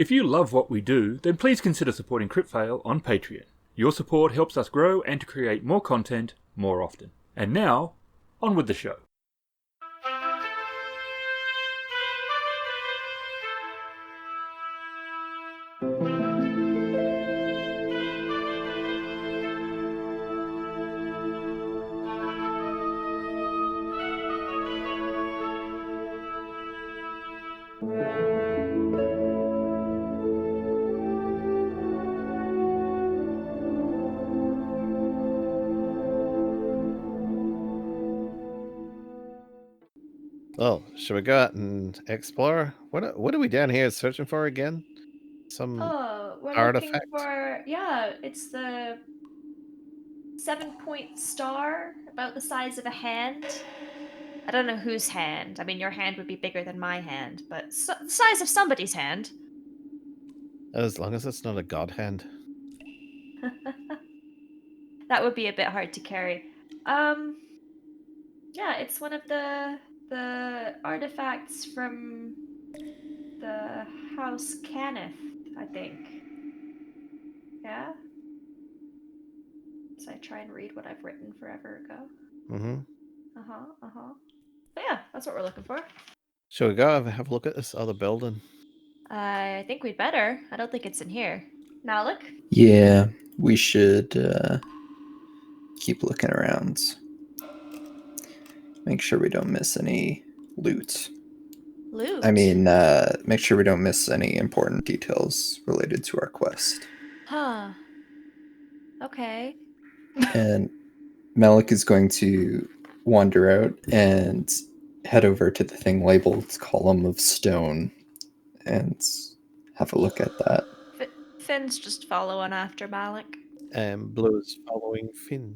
If you love what we do, then please consider supporting Kritfayle on Patreon. Your support helps us grow and to create more content more often. And now, on with the show. Well, should we go out and explore? What are we down here searching for again? Some We're artifact? looking for, it's the 7-point star, about the size of a hand. I don't know whose hand. I mean, your hand would be bigger than my hand, but the size of somebody's hand. As long as it's not a god hand. That would be a bit hard to carry. Yeah, it's one of the artifacts from the House Caniff, I think. Yeah? So I try and read what I've written forever ago. Mm-hmm. But yeah, that's what we're looking for. Should we go have a look at this other building? I think we'd better. I don't think it's in here. Malik? Yeah, we should keep looking around. Make sure we don't miss any loot. Loot? I mean, make sure we don't miss any important details related to our quest. Huh. Okay. And Malik is going to wander out and head over to the thing labeled Column of Stone and have a look at that. Finn's just following after Malik. And Blue is following Finn.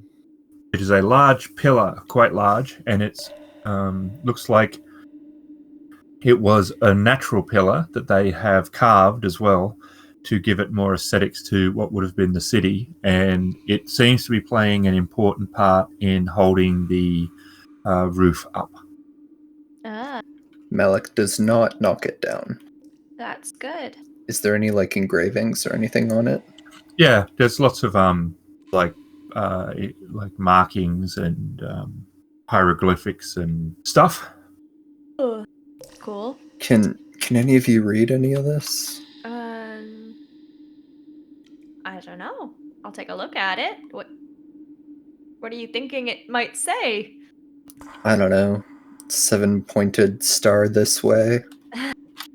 It is a large pillar, quite large, and it's looks like it was a natural pillar that they have carved as well to give it more aesthetics to what would have been the city, and it seems to be playing an important part in holding the roof up. Ah, Malik does not knock it down. that's good. Is there any engravings or anything on it? Yeah, there's lots of like markings and hieroglyphics and stuff. Oh, cool. Can any of you read any of this? I don't know. I'll take a look at it. What are you thinking it might say? I don't know. 7-pointed star this way.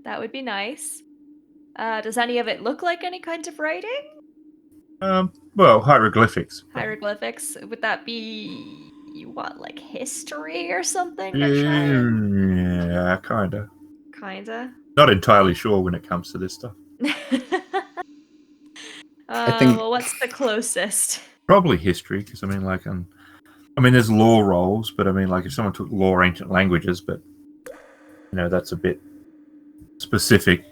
That would be nice. Does any of it look like any kind of writing? Well, hieroglyphics. Hieroglyphics? Would that be like history or something? Yeah, kinda. Kinda. Not entirely sure when it comes to this stuff. I think. Well, what's the closest? Probably history, because there's law roles, but if someone took law ancient languages, but that's a bit specific.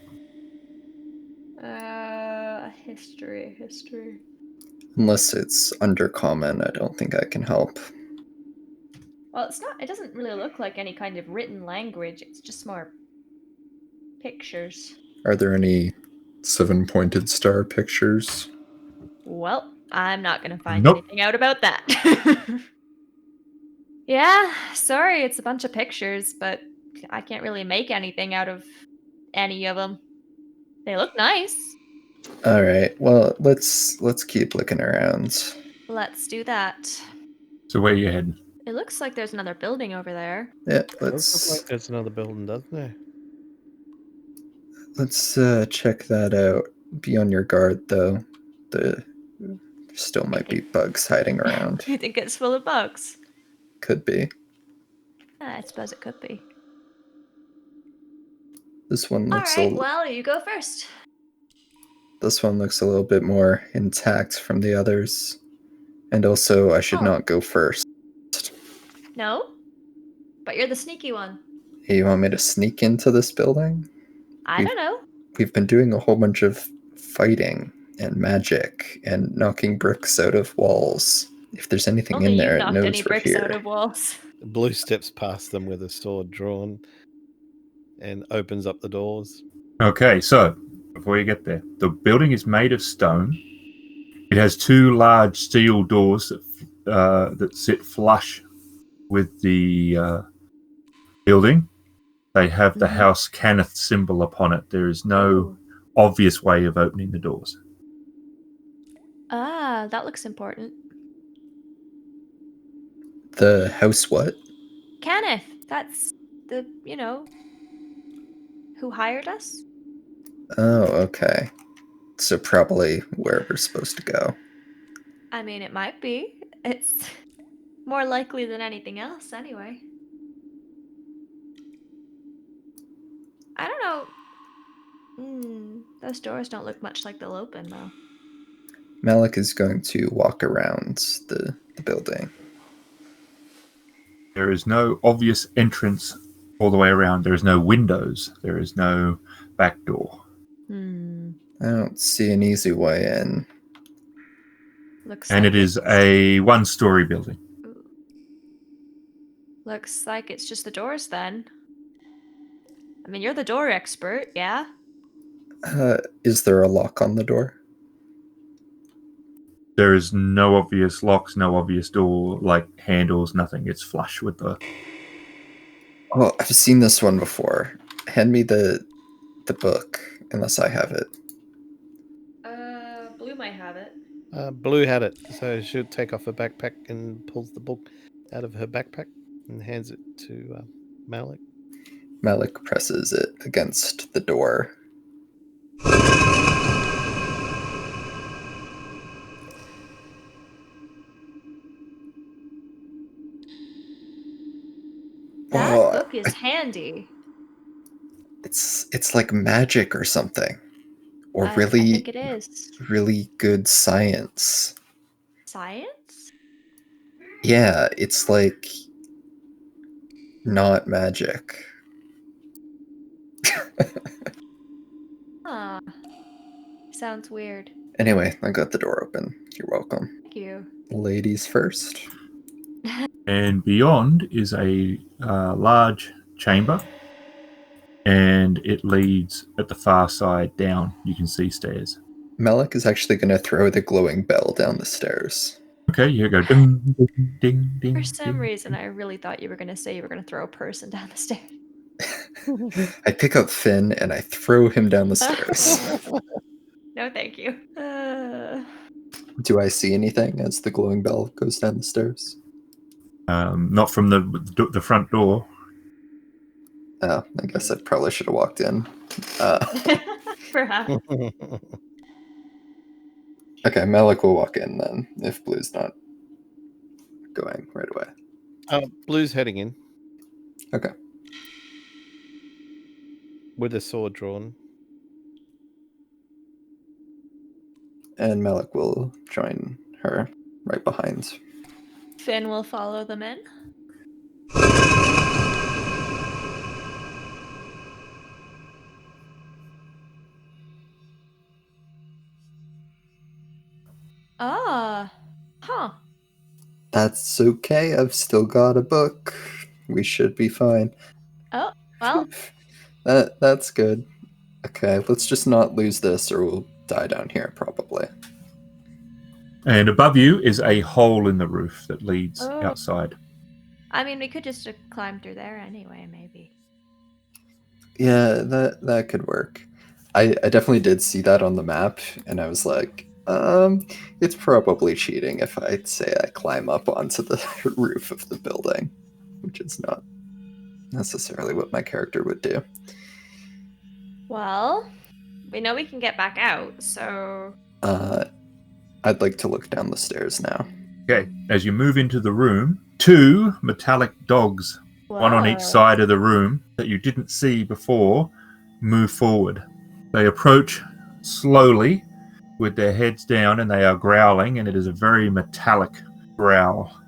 History. Unless it's undercommon, I don't think I can help. Well, it's not. It doesn't really look like any kind of written language. It's just more pictures. Are there any 7-pointed star pictures? Well, I'm not going to find Nope. anything out about that. Yeah, sorry, it's a bunch of pictures, but I can't really make anything out of any of them. They look nice. All right. Well, let's keep looking around. Let's do that. So where are you heading? It looks like there's another building over there. Yeah, It looks like there's another building, doesn't there? let's check that out. Be on your guard, though. There still might be bugs hiding around. You think it's full of bugs? Could be. I suppose it could be. This one looks. All right. Well, you go first. This one looks a little bit more intact from the others. And also, I should not go first. No? But you're the sneaky one. Hey, you want me to sneak into this building? I don't know. We've been doing a whole bunch of fighting and magic and knocking bricks out of walls. If there's anything in there, it knows any we're bricks here. out of walls. Blue steps past them with a sword drawn and opens up the doors. Okay, so before you get there. The building is made of stone. It has 2 large steel doors that sit flush with the building. They have the House Cannith symbol upon it. There is no obvious way of opening the doors. Ah, that looks important. The house what? Kenneth, that's the, who hired us? Oh, okay. So probably where we're supposed to go. I mean, it might be. It's more likely than anything else, anyway. I don't know. Those doors don't look much like they'll open, though. Malik is going to walk around the building. There is no obvious entrance all the way around. There is no windows. There is no back door. I don't see an easy way in. Looks And like it is a 1-story building. Looks like it's just the doors then. I mean, you're the door expert, yeah? Is there a lock on the door? There is no obvious locks, no obvious door, like handles, nothing. It's flush with the... Oh, I've seen this one before. Hand me the book, unless I have it. Blue might have it. Blue had it, so she'll take off her backpack and pulls the book out of her backpack and hands it to Malik. Malik presses it against the door. That book is handy. It's like magic or something. Or I really, think it is. really good science. Science? Yeah, it's like not magic. Huh. Sounds weird. Anyway, I got the door open. You're welcome. Thank you. Ladies first. And beyond is a large chamber. And it leads at the far side down. You can see stairs. Malik is actually going to throw the glowing bell down the stairs. Okay, you go ding, ding, ding, ding. For some ding. reason, I really thought you were going to say you were going to throw a person down the stairs. I pick up Finn and I throw him down the stairs. No, thank you. Do I see anything as the glowing bell goes down the stairs? Not from the front door. Oh, I guess I probably should have walked in. Perhaps. Okay, Malik will walk in then, if Blue's not going right away. Blue's heading in Okay. with a sword drawn. And Malik will join her right behind. Finn will follow them in. Ah. Huh. That's okay, I've still got a book. We should be fine. Oh, well. That's good. Okay, let's just not lose this or we'll die down here probably. And above you is a hole in the roof that leads outside. I mean, we could just climb through there anyway, maybe. Yeah, that could work. I definitely did see that on the map, and I was like, it's probably cheating if I say I climb up onto the roof of the building, which is not necessarily what my character would do. Well, we know we can get back out, so... I'd like to look down the stairs now. Okay, as you move into the room, 2 metallic dogs, one on each side of the room that you didn't see before, move forward. They approach slowly with their heads down and they are growling, and it is a very metallic growl.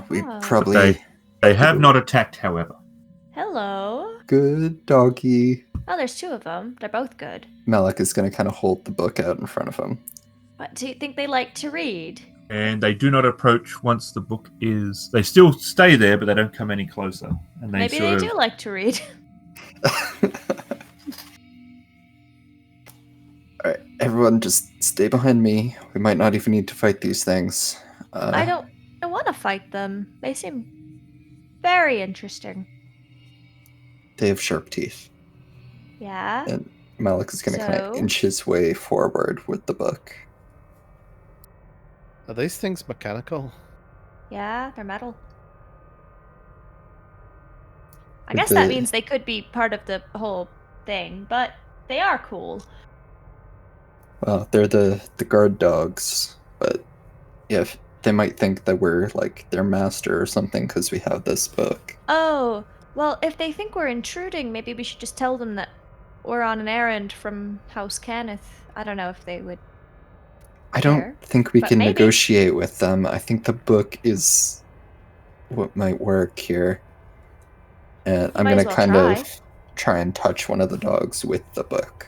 We probably... They have not attacked, however. Hello. Good doggy. Oh, there's 2 of them. They're both good. Malik is going to kind of hold the book out in front of him. What, do you think they like to read? And they do not approach once the book is... They still stay there, but they don't come any closer. And they Maybe sort they do like to read. Everyone just stay behind me. We might not even need to fight these things. I don't want to fight them. They seem very interesting. They have sharp teeth. Yeah? And Malik is going to kind of So? inch his way forward with the book. Are these things mechanical? Yeah, they're metal. I With guess that the- means they could be part of the whole thing, but they are cool. Well, they're the guard dogs, but yeah, they might think that we're like their master or something because we have this book. Oh, well, if they think we're intruding, maybe we should just tell them that we're on an errand from House Kenneth. I don't know if they would. I don't Care, think we but can maybe. negotiate with them. I think the book is what might work here. And I'm Might going as to well kind try. of try and touch one of the dogs with the book.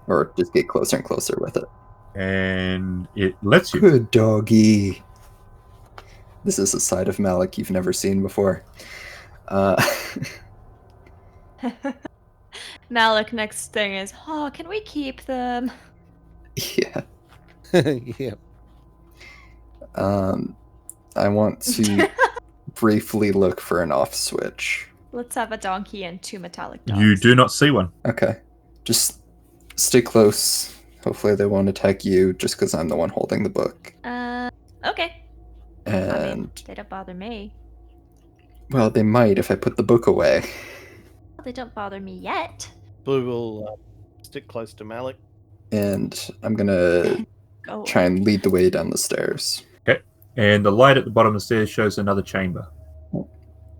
Or just get closer and closer with it. And it lets you. Good doggy. This is a side of Malik you've never seen before. Malik, next thing is, oh, can we keep them? Yeah. Yeah. I want to briefly look for an off switch. Let's have a donkey and 2 metallic dogs. You do not see one. Okay. Just stay close. Hopefully they won't attack you just because I'm the one holding the book. Okay. I And, mean, they don't bother me. well, they might if I put the book away. They don't bother me yet. Blue will stick close to Malik. And I'm going to Go try away. and lead the way down the stairs. And the light at the bottom of the stairs shows another chamber.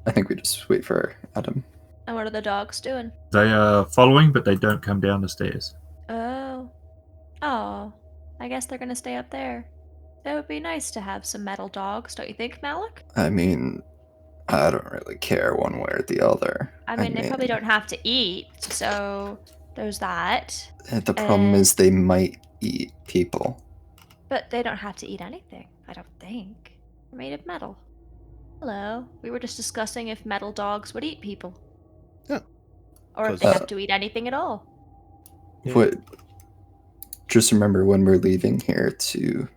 I think we just wait for Adam. And what are the dogs doing? They are following, but they don't come down the stairs. Oh. Oh. I guess they're gonna stay up there. It would be nice to have some metal dogs, don't you think, Malik? I mean, I don't really care one way or the other. I mean, they probably don't have to eat, so there's that. The problem is they might eat people. But they don't have to eat anything, I don't think. They're made of metal. Hello. We were just discussing if metal dogs would eat people. Yeah. Or if they have to eat anything at all. Yeah. What? Just remember when we're leaving here to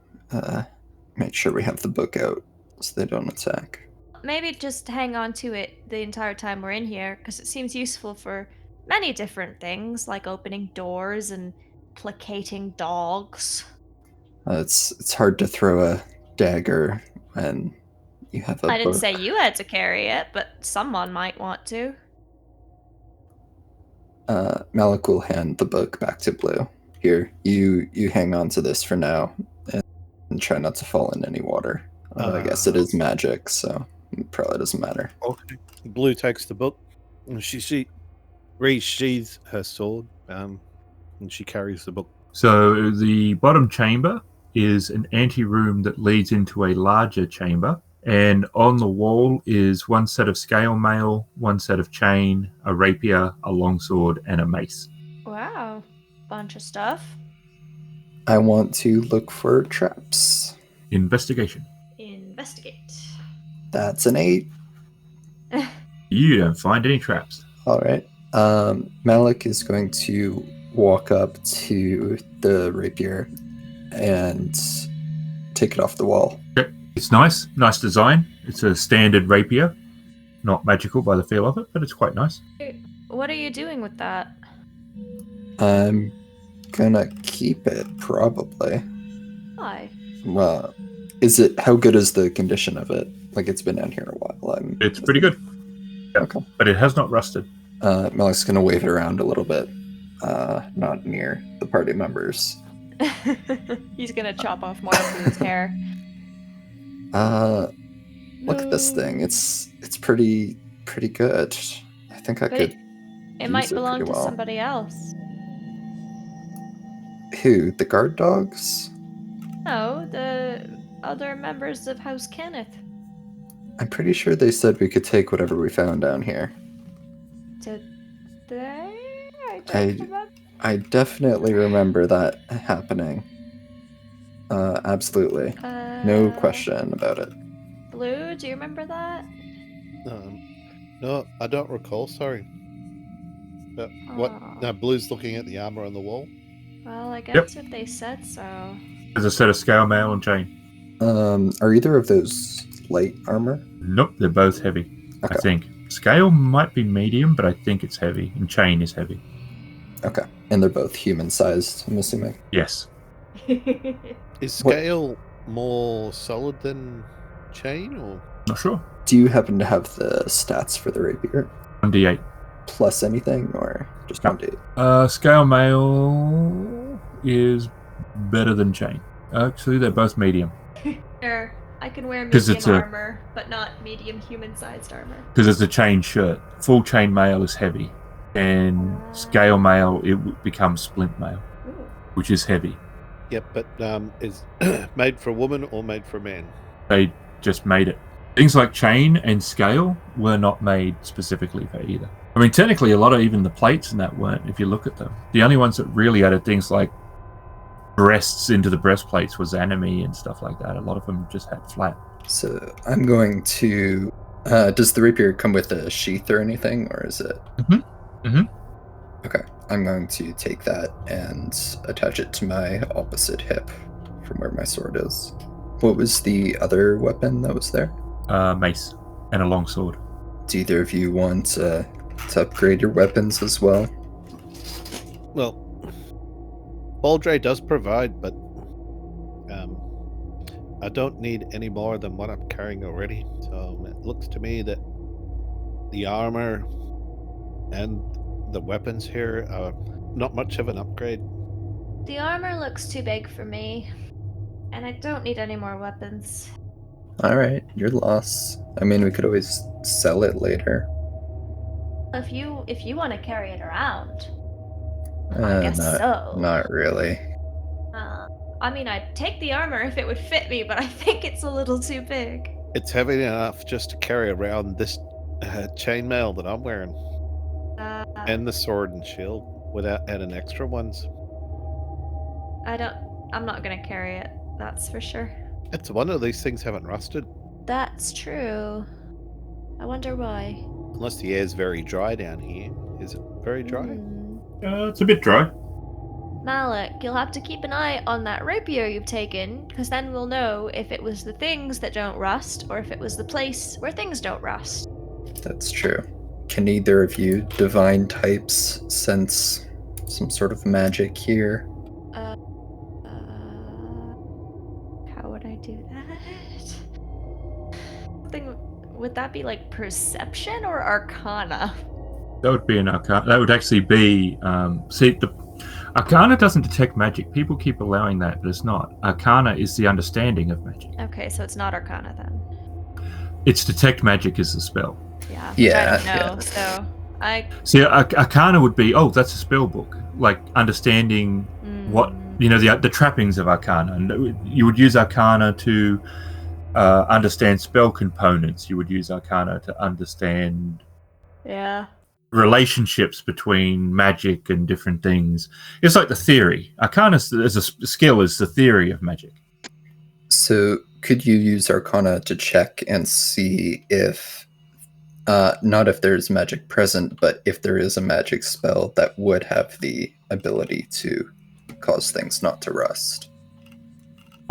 make sure we have the book out so they don't attack. Maybe just hang on to it the entire time we're in here, because it seems useful for many different things, like opening doors and placating dogs. It's hard to throw a dagger when you have a I didn't book. say you had to carry it, but someone might want to. Malik will hand the book back to Blue. Here, you hang on to this for now and try not to fall in any water. I guess it is magic, so it probably doesn't matter. Okay. Blue takes the book and she re-sheathes her sword and she carries the book. So the bottom chamber is an anteroom that leads into a larger chamber. And on the wall is one set of scale mail, one set of chain, a rapier, a longsword, and a mace. Wow. Bunch of stuff. I want to look for traps. Investigation. Investigate. That's an 8. You don't find any traps. All right. Malik is going to walk up to the rapier and take it off the wall. Okay. It's nice design. It's a standard rapier. Not magical by the feel of it, but it's quite nice. What are you doing with that? I'm gonna keep it, probably. Why? Well, how good is the condition of it? Like, it's been down here a while. It's pretty good. Yeah. Okay. But it has not rusted. Malik's gonna wave it around a little bit, not near the party members. He's gonna chop off more of his hair. Look at this thing. It's pretty good. I think I But could. It might use it belong pretty to well. somebody else. Who? The guard dogs? No, the other members of House Kenneth. I'm pretty sure they said we could take whatever we found down here. Did they? I- I definitely remember that happening. Absolutely. No question about it. Blue, do you remember that? No, I don't recall, sorry. What? Aw. No, Blue's looking at the armor on the wall. Well, I guess if they said so. There's a set of scale mail and chain. Are either of those light armor? Nope, they're both heavy. Okay. I think scale might be medium, but I think it's heavy, and chain is heavy. Okay. And they're both human-sized, I'm assuming. Yes. Is scale more solid than chain, or Not sure. Do you happen to have the stats for the rapier? 1d8. Plus anything, or just No. 1d8? Scale mail is better than chain. Actually, they're both medium Sure, I can wear 'Cause medium it's a- armor, but not medium human-sized armor. because it's a chain shirt. Full chain mail is heavy, and scale mail becomes splint mail, Ooh. which is heavy. Yep, but is made for a woman or made for a man? They just made it. Things like chain and scale were not made specifically for either. I mean, technically, a lot of even the plates and that weren't, if you look at them. The only ones that really added things like breasts into the breastplates was anime and stuff like that. A lot of them just had flat. So I'm going to... does the rapier come with a sheath or anything, or is it... Okay, I'm going to take that and attach it to my opposite hip from where my sword is. What was the other weapon that was there? Mace and a long sword. Do either of you want to upgrade your weapons as well? Well, Baldre does provide, but I don't need any more than what I'm carrying already. So it looks to me that the armor and the weapons here are not much of an upgrade. The armor looks too big for me, and I don't need any more weapons. Alright, your loss. I mean, we could always sell it later. If you want to carry it around, I guess so. Not really. I mean, I'd take the armor if it would fit me, but I think it's a little too big. It's heavy enough just to carry around this chainmail that I'm wearing, and the sword and shield, without adding extra ones. I'm not gonna carry it. That's for sure. It's a wonder these things haven't rusted, That's true. I wonder why. unless the air's very dry down here. Is it very dry? It's a bit dry. Malik, you'll have to keep an eye on that rapier you've taken, because then we'll know if it was the things that don't rust, or if it was the place where things don't rust. That's true. Can either of you divine types sense some sort of magic here? How would I do that? Would that be like perception or arcana? That would be an arcana. That would actually be the arcana doesn't detect magic. People keep allowing that, but it's not. Arcana is the understanding of magic. Okay, so it's not arcana then. It's detect magic is the spell. Yeah. Yeah, I don't know. So See, arcana would be that's a spell book, like understanding what the trappings of arcana. And you would use arcana to understand spell components. You would use arcana to understand relationships between magic and different things. It's like the theory. Arcana as a skill is the theory of magic. So could you use Arcana to check and see if, not if there's magic present, but if there is a magic spell that would have the ability to cause things not to rust?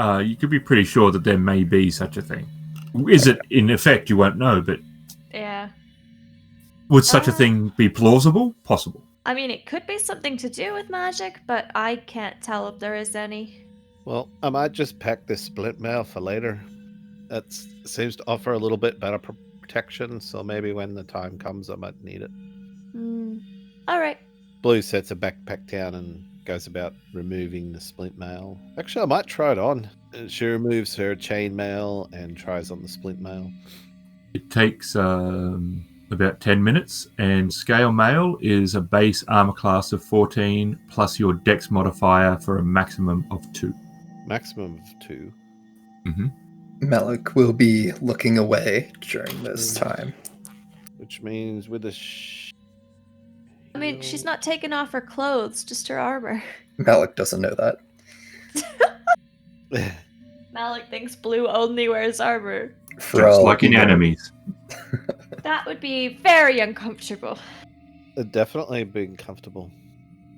You could be pretty sure that there may be such a thing. Is it in effect? You won't know, but yeah. Would such a thing be plausible? Possible. I mean, it could be something to do with magic, but I can't tell if there is any. Well, I might just pack this splint mail for later. That seems to offer a little bit better protection, so maybe when the time comes, I might need it. All right. Blue sets a backpack down and goes about removing the splint mail. Actually, I might try it on. She removes her chain mail and tries on the splint mail. It takes about 10 minutes, and scale mail is a base armor class of 14 plus your dex modifier for a maximum of 2. Maximum of 2. Malik will be looking away during this time. Which means with a I mean, she's not taking off her clothes, just her armor. Malik doesn't know that. Malik thinks Blue only wears armor. For Just all like in you know. enemies. That would be very uncomfortable. Definitely being comfortable.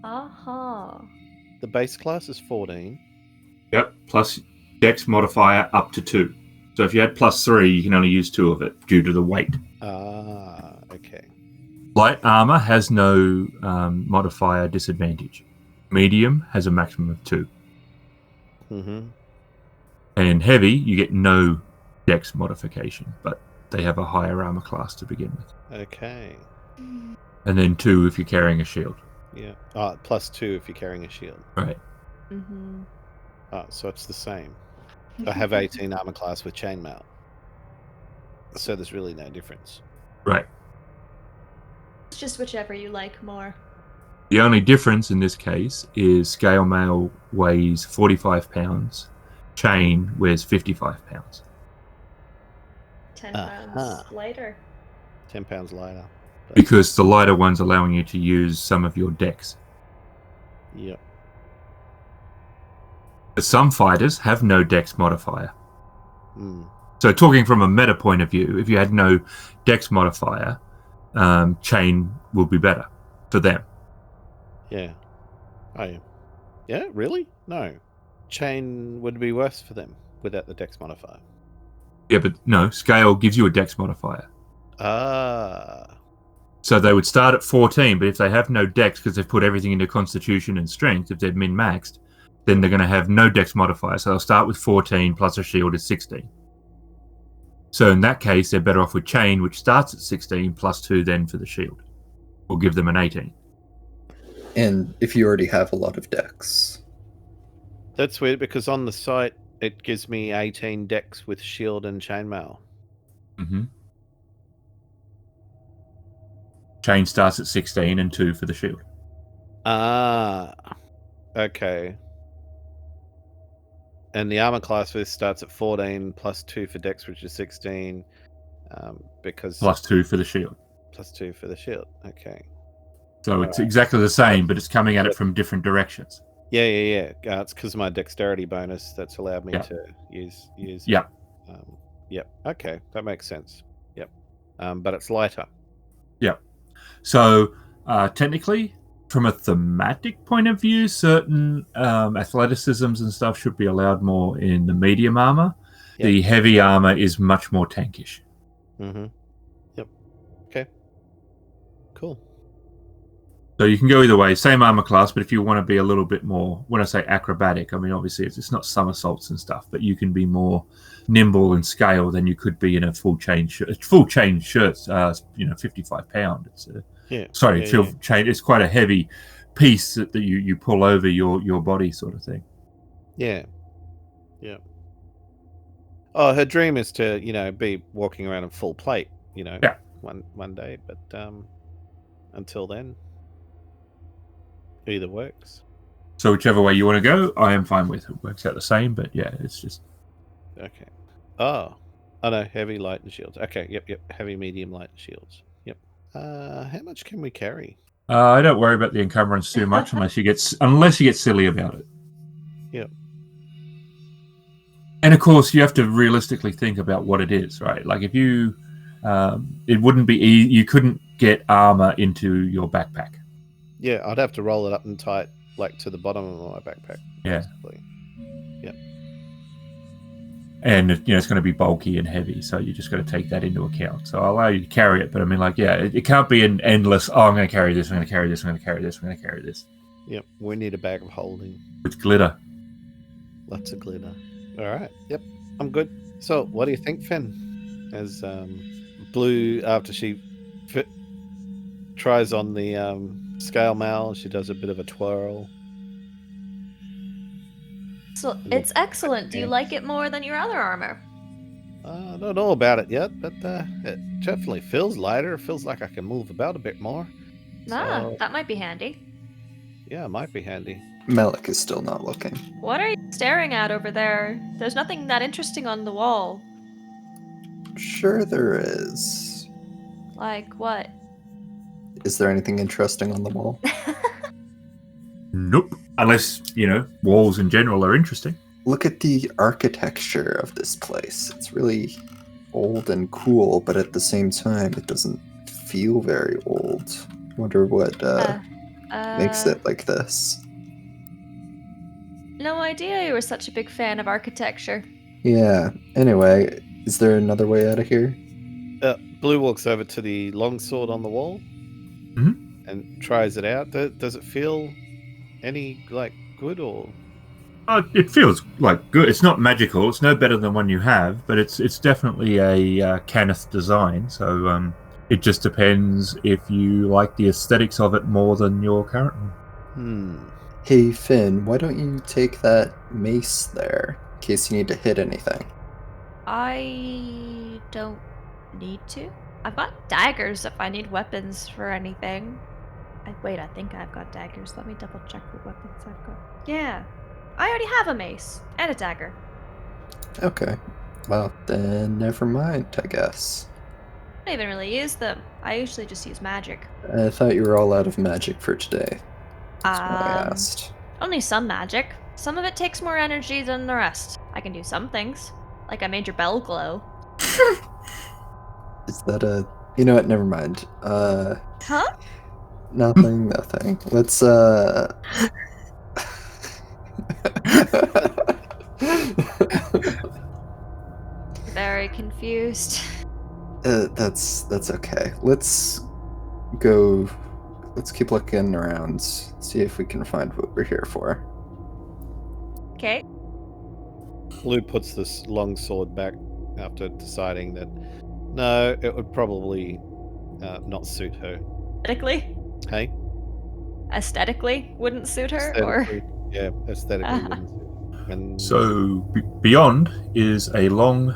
The base class is 14. Yep, plus dex modifier up to 2. So if you had +3, you can only use 2 of it due to the weight. Okay. Light armor has no modifier disadvantage. Medium has a maximum of 2. Mm-hmm. And heavy, you get no dex modification, but they have a higher armor class to begin with. Okay. And then 2 if you're carrying a shield. Yeah. +2 if you're carrying a shield. Right. Mm-hmm. So it's the same. I have 18 armor class with chainmail. So there's really no difference. Right. It's just whichever you like more. The only difference in this case is scale mail weighs 45 pounds, chain weighs 55 pounds. 10 pounds lighter. 10 pounds lighter. Because the lighter one's allowing you to use some of your dex. Yep. But some fighters have no dex modifier. Mm. So talking from a meta point of view, if you had no dex modifier, chain will be better for them. Yeah. Oh, yeah. Yeah, really? No. Chain would be worse for them without the dex modifier. Yeah, but no, scale gives you a dex modifier. So they would start at 14, but if they have no dex because they've put everything into constitution and strength, if they're min-maxed, then they're going to have no dex modifier. So they'll start with 14 plus a shield is 16. So in that case, they're better off with chain, which starts at 16 plus 2 then for the shield. Or give them an 18. And if you already have a lot of dex. That's weird because on the site it gives me 18 dex with shield and chainmail. Mm-hmm. Chain starts at 16 and 2 for the shield. Okay. And the armor class for this starts at 14 plus 2 for dex, which is 16. Because Plus 2 for the shield. Plus 2 for the shield. Okay. So it's exactly the same, but it's coming at it from different directions. Yeah. It's because of my dexterity bonus that's allowed me to use. Yeah. Yep. Okay, that makes sense. Yep. But it's lighter. Yeah. So technically, from a thematic point of view, certain athleticisms and stuff should be allowed more in the medium armor. Yep. The heavy armor is much more tankish. Mm-hmm. Yep. Okay. Cool. So you can go either way, same armor class, but if you want to be a little bit more, when I say acrobatic, I mean obviously it's not somersaults and stuff, but you can be more nimble and scale than you could be in a full chain shirt. Full chain shirts, 55 pound. It's chain. It's quite a heavy piece that you pull over your body, sort of thing. Yeah. Yeah. Oh, her dream is to be walking around in full plate. One day, but until then. Either works. So whichever way you want to go, I am fine with. It works out the same, but yeah, it's just... Okay. Oh no, heavy, light, and shields. Okay, yep. Heavy, medium, light, and shields. Yep. How much can we carry? I don't worry about the encumbrance too much unless you get silly about it. Yep. And of course, you have to realistically think about what it is, right? Like if you... it wouldn't be... You couldn't get armor into your backpack. Yeah, I'd have to roll it up and tie it to the bottom of my backpack. Yeah. Basically. Yep. And it's going to be bulky and heavy, so you just got to take that into account. So I'll allow you to carry it, but I mean, it can't be an endless. Oh, I'm going to carry this. I'm going to carry this. I'm going to carry this. I'm going to carry this. Yep. We need a bag of holding with glitter. Lots of glitter. All right. Yep. I'm good. So, what do you think, Finn? As Blue, after she tries on the scale mail, she does a bit of a twirl. So it's excellent. Do you like it more than your other armor? I don't know about it yet, but it definitely feels lighter. It feels like I can move about a bit more. So, that might be handy. Yeah, it might be handy. Malik is still not looking. What are you staring at over there? There's nothing that interesting on the wall. Sure there is. Like what? Is there anything interesting on the wall? Nope. Unless, walls in general are interesting. Look at the architecture of this place. It's really old and cool, but at the same time, it doesn't feel very old. Wonder what makes Uh, it like this. No idea you were such a big fan of architecture. Yeah. Anyway, is there another way out of here? Blue walks over to the longsword on the wall and tries it out. Does it feel any like good or? It feels like good. It's not magical. It's no better than one you have, but it's definitely a Cannith design. So it just depends if you like the aesthetics of it more than your current one. Hey Finn, why don't you take that mace there in case you need to hit anything? I don't need to. I've got daggers if I need weapons for anything. Wait, I think I've got daggers. Let me double check what weapons I've got. Yeah. I already have a mace and a dagger. Okay. Well, then never mind, I guess. I don't even really use them. I usually just use magic. I thought you were all out of magic for today. That's why I asked. Only some magic. Some of it takes more energy than the rest. I can do some things. Like I made your bell glow. Is that a... You know what, never mind. Huh? Nothing. Let's, Very confused. That's okay. Let's go... Let's keep looking around, see if we can find what we're here for. Okay. Blue puts this long sword back after deciding that no, it would probably not suit her. Aesthetically? Hey? Aesthetically wouldn't suit her? Or Yeah, aesthetically wouldn't suit her. And So beyond is a long,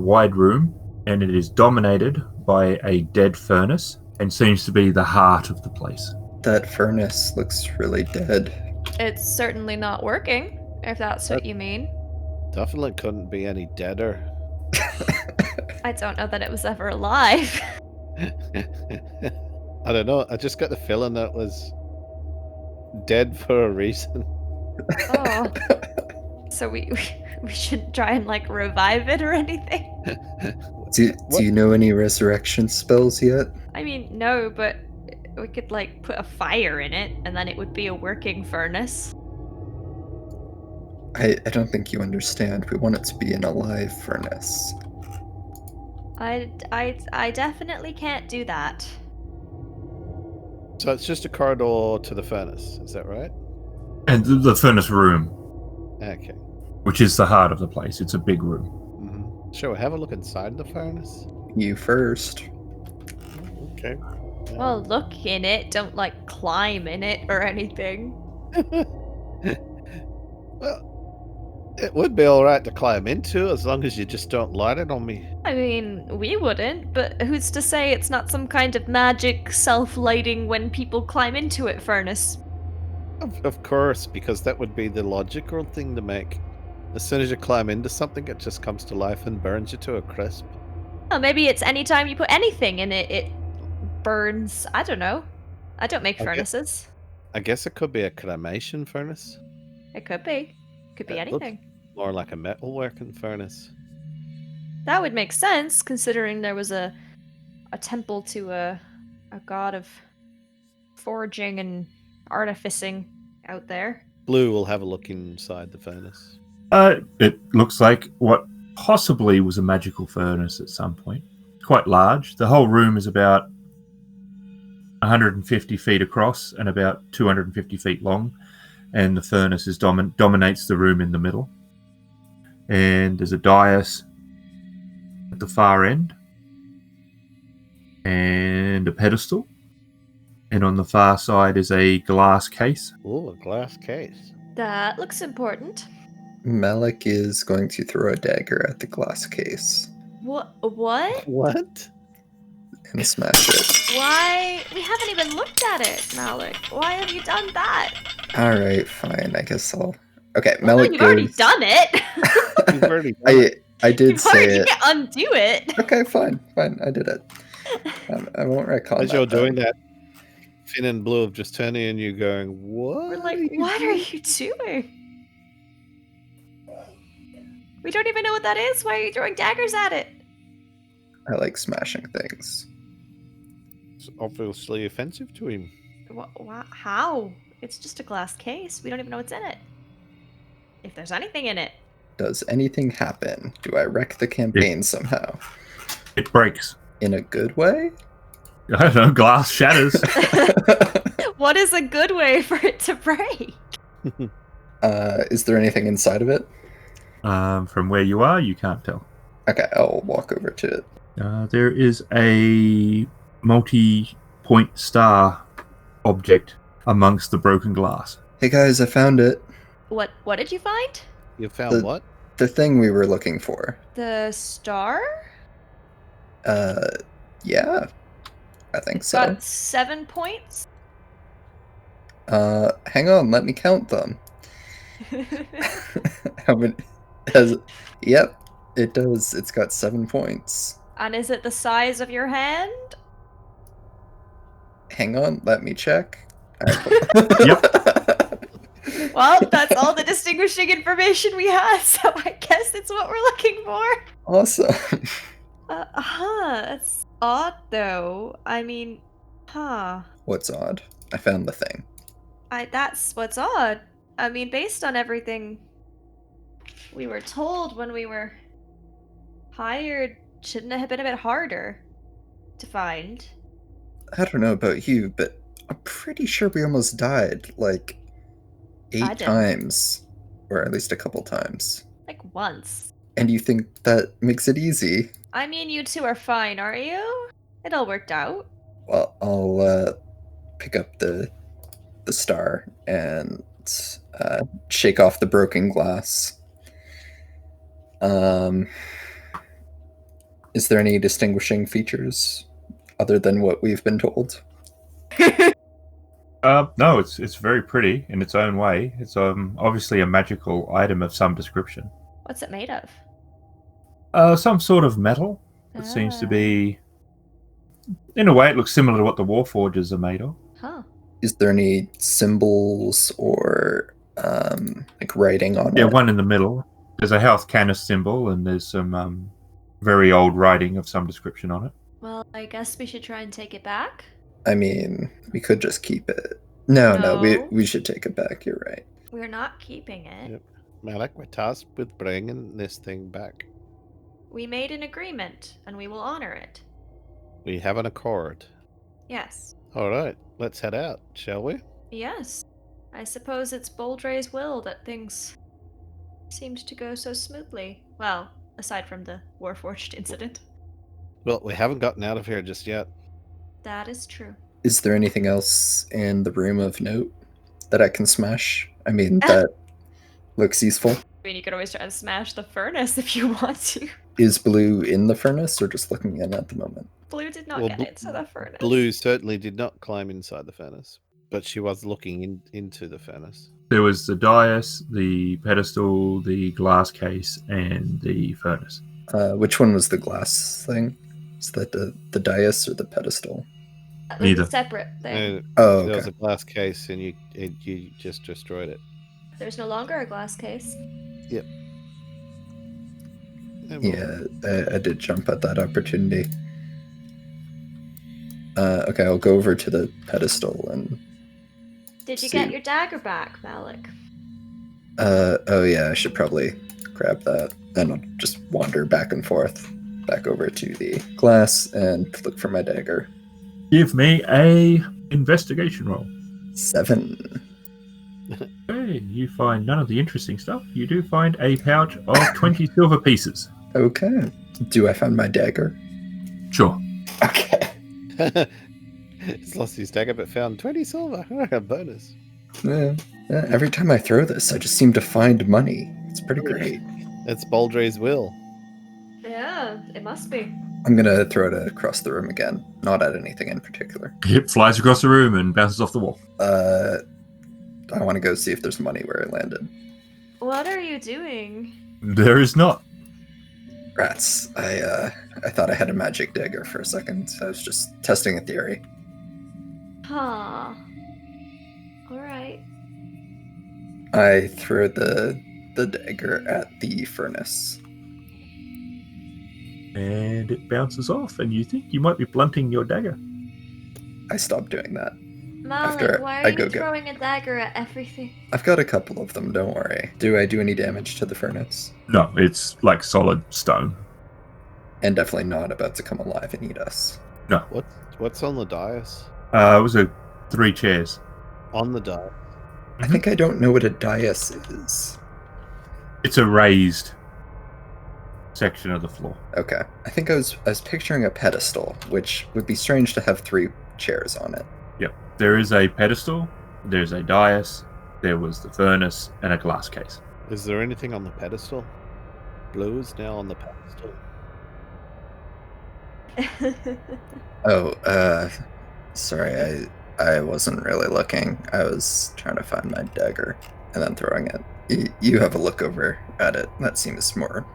wide room, and it is dominated by a dead furnace and seems to be the heart of the place. That furnace looks really dead. it's certainly not working, if that's what you mean. definitely couldn't be any deader. I don't know that it was ever alive. I don't know. I just got the feeling that it was dead for a reason. Oh. So we shouldn't try and like revive it or anything? Do you know any resurrection spells yet? I mean, no, but we could like put a fire in it and then it would be a working furnace. I don't think you understand. We want it to be an alive furnace. I definitely can't do that. So it's just a corridor to the furnace, is that right? And the furnace room, Okay. which is the heart of the place. It's a big room. Mm-hmm. Shall we have a look inside the furnace? You first. Okay. Well, look in it, don't like climb in it or anything. Well, it would be alright to climb into as long as you just don't light it on me. I mean, we wouldn't, but who's to say it's not some kind of magic self-lighting when people climb into it furnace? Of course, because that would be the logical thing to make. As soon as you climb into something, it just comes to life and burns you to a crisp. Oh, maybe it's anytime you put anything in it, it burns. I don't know. I don't make Okay. furnaces. I guess it could be a cremation furnace. It could be. Could be It looks anything. more like a metalworking furnace. That would make sense, considering there was a temple to a god of forging and artificing out there. Blue will have a look inside the furnace. It looks like what possibly was a magical furnace at some point. Quite large. The whole room is about 150 feet across and about 250 feet long, and the furnace is dominates the room in the middle. And there's a dais at the far end, and a pedestal. And on the far side is a glass case. Ooh, a glass case. That looks important. Malik is going to throw a dagger at the glass case What? What? and smash it. Why? We haven't even looked at it, Malik. Why have you done that? Alright, fine. I guess I'll... Okay, Well, no, Malik you've already goes... did it. You've already done it. I did You've already, say you it. can't undo it. Okay, fine. I did it. I won't retcon As that. you're though. doing that, Finn and Blue have just turned in and you going, what? We're like, what are you doing? We don't even know what that is. Why are you throwing daggers at it? I like smashing things. was obviously offensive to him. How? It's just a glass case. We don't even know what's in it. If there's anything in it. Does anything happen? Do I wreck the campaign somehow? It breaks. In a good way? I don't know, glass shatters. What is a good way for it to break? Is there anything inside of it? From where you are, you can't tell. Okay, I'll walk over to it. There is a multi-point star object amongst the broken glass. Hey guys, I found it. What did you find? You found what? The thing we were looking for. The star? Yeah. I think so. Got 7 points? Hang on, let me count them. How many? Yep, it does. It's got 7 points. And is it the size of your hand? Hang on, let me check. Yep. Well, that's all the distinguishing information we have, so I guess it's what we're looking for. Awesome. That's odd, though. I mean, What's odd? I found the thing. That's what's odd. I mean, based on everything we were told when we were hired, shouldn't it have been a bit harder to find? I don't know about you, but I'm pretty sure we almost died, like, I 8 didn't. times. Or at least a couple times. Like once. And you think that makes it easy? I mean, you two are fine, aren't you? It all worked out. Well, I'll pick up the star and shake off the broken glass. Is there any distinguishing features other than what we've been told? No, it's very pretty in its own way. It's obviously a magical item of some description. What's it made of? Some sort of metal. It seems to be, in a way, it looks similar to what the Warforges are made of. Huh. Is there any symbols or like writing on it? Yeah, one in the middle. There's a health canis symbol, and there's some very old writing of some description on it. Well, I guess we should try and take it back. I mean, we could just keep it. No, No. we should take it back. You're right. We're not keeping it. Yep. Malik, we're tasked with bringing this thing back. We made an agreement, and we will honor it. We have an accord. Yes. All right, let's head out, shall we? Yes. I suppose it's Boldre's will that things seemed to go so smoothly. Well, aside from the Warforged incident. Well, we haven't gotten out of here just yet. That is true. Is there anything else in the room of note that I can smash? I mean, that looks useful. I mean, you could always try and smash the furnace if you want to. Is Blue in the furnace or just looking in at the moment? Blue did not Well, get into the furnace. Blue certainly did not climb inside the furnace, but she was looking into the furnace. There was the dais, the pedestal, the glass case, and the furnace. Which one was the glass thing? Is that the dais or the pedestal? That was Neither. a separate thing. And Oh, there was okay. a glass case, and you just destroyed it. There's no longer a glass case. Yep. Yeah, I did jump at that opportunity. Okay, I'll go over to the pedestal and... Did you See. get your dagger back, Malik? Oh yeah, I should probably grab that. And I'll just wander back and forth, back over to the glass and look for my dagger. Give me a investigation roll. 7. Okay, you find none of the interesting stuff. You do find a pouch of 20 silver pieces. Okay. Do I find my dagger? Sure. Okay. He's lost his dagger, but found 20 silver. A bonus. Yeah. Every time I throw this, I just seem to find money. It's pretty great. That's Boldre's will. Yeah, it must be. I'm gonna throw it across the room again, not at anything in particular. It flies across the room and bounces off the wall. I want to go see if there's money where it landed. What are you doing? There is not. Rats. I thought I had a magic dagger for a second. I was just testing a theory. Huh. Alright. I throw the dagger at the furnace. And it bounces off, and you think you might be blunting your dagger. I stop doing that. Malik, After why I are you go throwing a dagger at everything? I've got a couple of them, don't worry. Do I do any damage to the furnace? No, it's like solid stone. And definitely not about to come alive and eat us. No. What's on the dais? It was 3 chairs. On the dais. I think I don't know what a dais is. It's a raised section of the floor. Okay. I think I was picturing a pedestal, which would be strange to have 3 chairs on it. Yep. There is a pedestal, there's a dais, there was the furnace, and a glass case. Is there anything on the pedestal? Blue is now on the pedestal. Oh, sorry, I wasn't really looking. I was trying to find my dagger and then throwing it. You have a look over at it. That seems more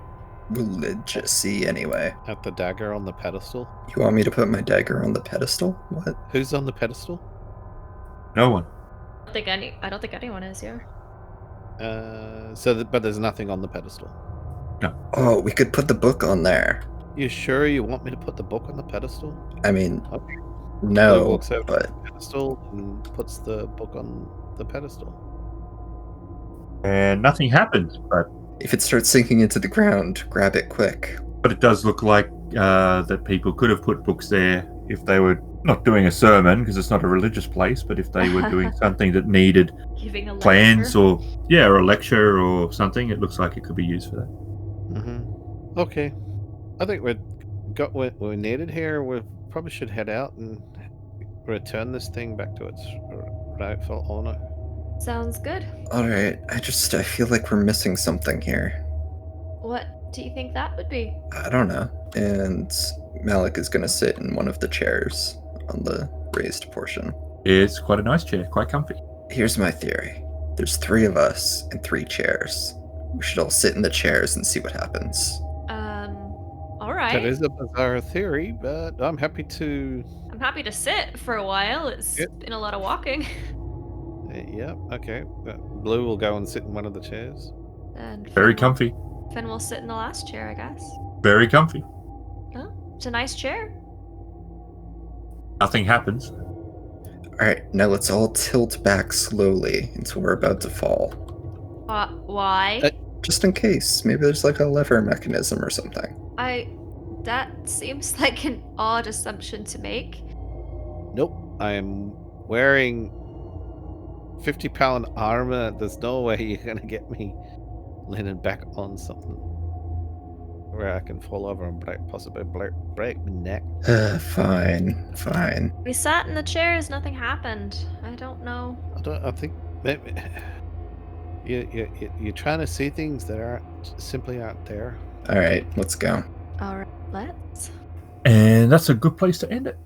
religious-y anyway. At the dagger on the pedestal? You want me to put my dagger on the pedestal? What? Who's on the pedestal? No one. I don't think anyone is here. But there's nothing on the pedestal. Oh, we could put the book on there. You sure you want me to put the book on the pedestal? I mean, Okay. no, He walks over to but the pedestal and puts the book on the pedestal. And nothing happens, but if it starts sinking into the ground, grab it quick. it does look like that people could have put books there if they were not doing a sermon, because it's not a religious place, but if they were doing something that needed Giving a plans lecture. or a lecture or something, it looks like it could be used for that. Mm-hmm. Okay. I think we've got what we needed here. We probably should head out and return this thing back to its rightful owner. Sounds good. Alright, I feel like we're missing something here. What do you think that would be? I don't know. And Malik is gonna sit in one of the chairs on the raised portion. It's quite a nice chair, quite comfy. Here's my theory. There's 3 of us and 3 chairs. We should all sit in the chairs and see what happens. All right. That is a bizarre theory, but I'm happy to. I'm happy to sit for a while. It's been a lot of walking. Yeah, okay. Blue will go and sit in one of the chairs. And Very comfy. Finn will sit in the last chair, I guess. Very comfy. Oh, it's a nice chair. Nothing happens. Alright, now let's all tilt back slowly until we're about to fall. Why? Just in case. Maybe there's like a lever mechanism or something. That seems like an odd assumption to make. Nope. I'm wearing 50-pound armor. There's no way you're going to get me leaning back on something where I can fall over and possibly break my neck. Fine. We sat in the chairs, nothing happened. I don't know. I think maybe you're trying to see things that simply aren't there. Alright, let's go. Alright, let's. And that's a good place to end it.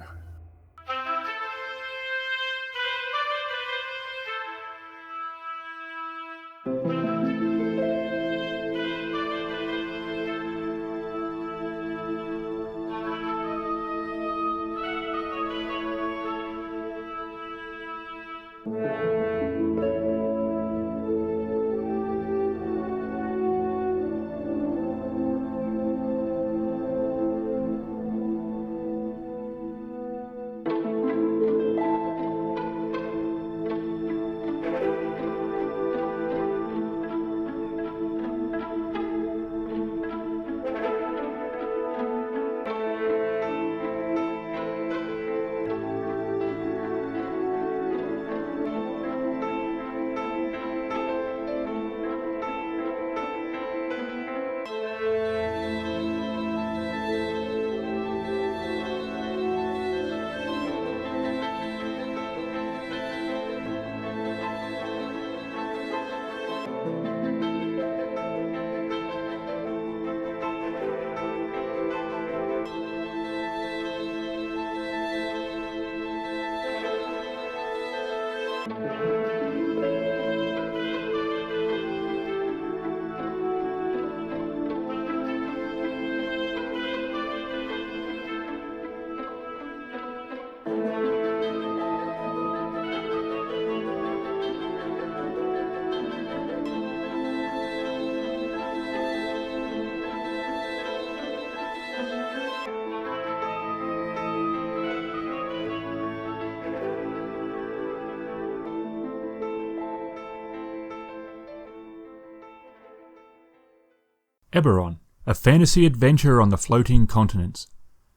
Eberron, a fantasy adventure on the floating continents,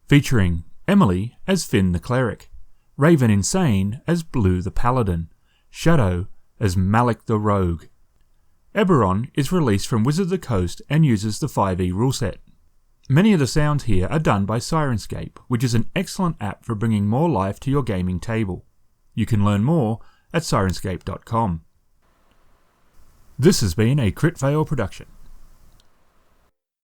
featuring Emily as Finn the Cleric, RavenInsane as Blue the Paladin, Shadow as Malik the Rogue. Eberron is released from Wizard of the Coast and uses the 5e rule set. Many of the sounds here are done by Syrinscape, which is an excellent app for bringing more life to your gaming table. You can learn more at Syrinscape.com. This has been a Kritfayle production.